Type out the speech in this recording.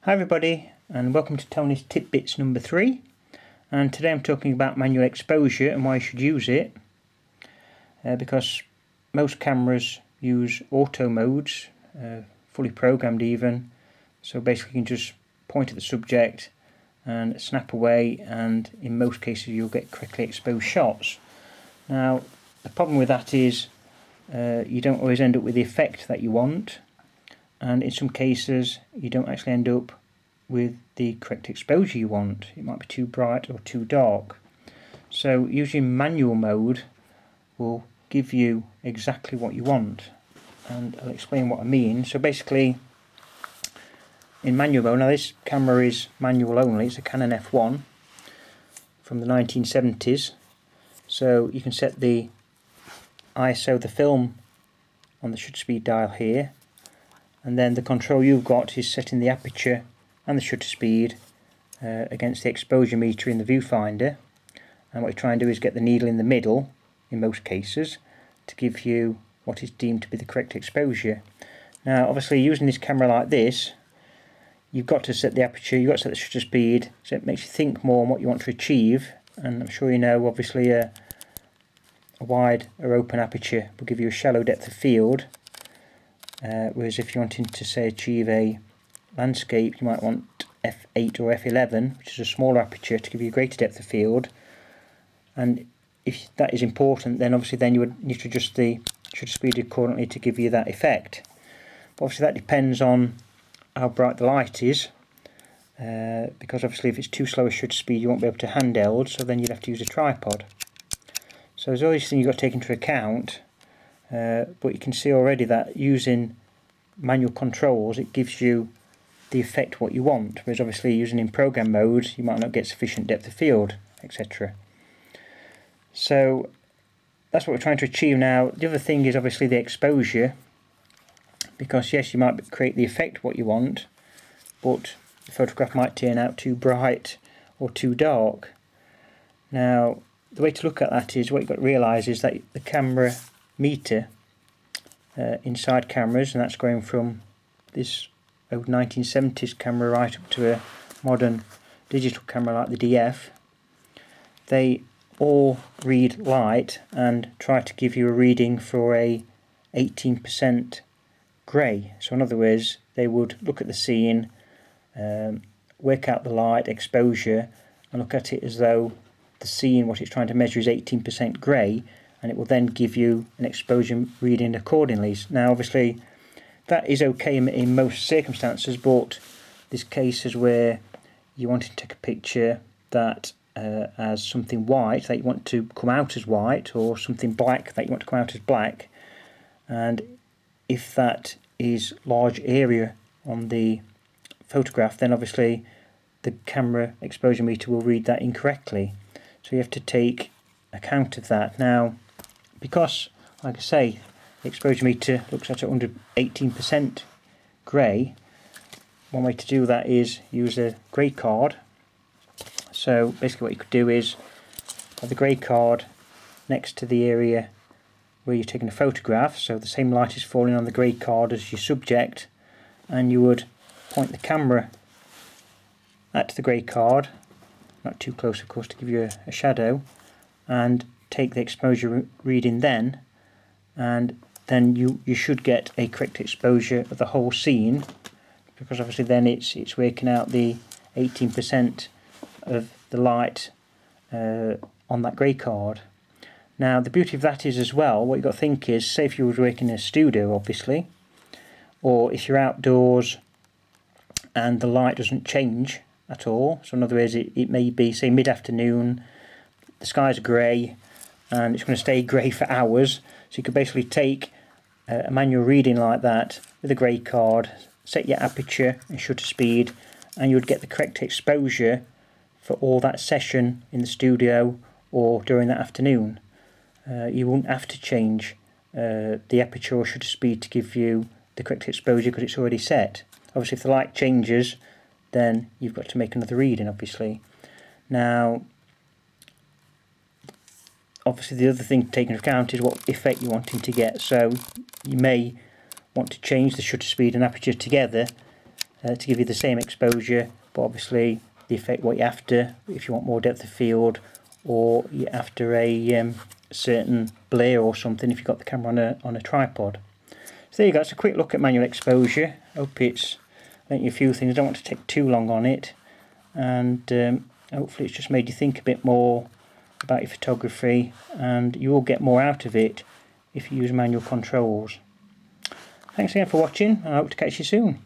Hi everybody, and welcome to Tony's Titbits number 3. And today I'm talking about manual exposure and why you should use it. Because most cameras use auto modes, fully programmed even. So basically you can just point at the subject and snap away, and in most cases you'll get correctly exposed shots. Now the problem with that is you don't always end up with the effect that you want. And in some cases you don't actually end up with the correct exposure you want. It might be too bright or too dark. So using manual mode will give you exactly what you want, and I'll explain what I mean. So basically in manual mode, now this camera is manual only, it's a Canon F1 from the 1970s, so you can set the ISO, the film, on the shutter speed dial here, and then the control you've got is setting the aperture and the shutter speed against the exposure meter in the viewfinder. And what you try and do is get the needle in the middle, in most cases, to give you what is deemed to be the correct exposure. Now obviously using this camera like this, you've got to set the aperture, you've got to set the shutter speed, so it makes you think more on what you want to achieve. And I'm sure you know, obviously a wide or open aperture will give you a shallow depth of field, whereas if you're wanting to say achieve a landscape, you might want f8 or f11, which is a smaller aperture, to give you a greater depth of field. And if that is important, then obviously then you would need to adjust the shutter speed accordingly to give you that effect. But obviously that depends on how bright the light is, because obviously if it's too slow a shutter speed you won't be able to handheld, so then you'd have to use a tripod. So there's always things you've got to take into account, but you can see already that using manual controls, it gives you the effect what you want, whereas obviously using in program mode you might not get sufficient depth of field, etc. So that's what we're trying to achieve. Now the other thing is obviously the exposure, because yes, you might create the effect what you want, but the photograph might turn out too bright or too dark. Now the way to look at that is, what you've got to realise is that the camera meter inside cameras, and that's going from this old 1970s camera right up to a modern digital camera like the DF, they all read light and try to give you a reading for a 18% grey. So in other words, they would look at the scene, work out the light exposure, and look at it as though the scene, what it's trying to measure, is 18% grey, and it will then give you an exposure reading accordingly. Now obviously that is okay in most circumstances, but there's cases where you want to take a picture that as something white that you want to come out as white, or something black that you want to come out as black, and if that is large area on the photograph, then obviously the camera exposure meter will read that incorrectly. So you have to take account of that. Now because, like I say, the exposure meter looks at it under 18% grey, one way to do that is use a grey card. So basically what you could do is have the grey card next to the area where you're taking a photograph, so the same light is falling on the grey card as your subject, and you would point the camera at the grey card, not too close of course to give you a shadow, and take the exposure reading then, and then you should get a correct exposure of the whole scene, because obviously then it's working out the 18% of the light on that grey card. Now the beauty of that is as well, what you've got to think is, say if you were working in a studio obviously, or if you're outdoors and the light doesn't change at all, so in other words it may be say mid-afternoon, the sky's grey and it's going to stay grey for hours, so you could basically take a manual reading like that with a grey card, set your aperture and shutter speed, and you would get the correct exposure for all that session in the studio or during that afternoon. You won't have to change the aperture or shutter speed to give you the correct exposure, because it's already set. Obviously if the light changes, then you've got to make another reading obviously. Now obviously the other thing to take into account is what effect you're wanting to get. So you may want to change the shutter speed and aperture together to give you the same exposure, but obviously the effect what you're after, if you want more depth of field, or you're after a certain blare or something if you've got the camera on a tripod. So there you go, it's a quick look at manual exposure. Hope it's learnt you a few things. I don't want to take too long on it, and hopefully it's just made you think a bit more about your photography, and you will get more out of it if you use manual controls. Thanks again for watching, and I hope to catch you soon.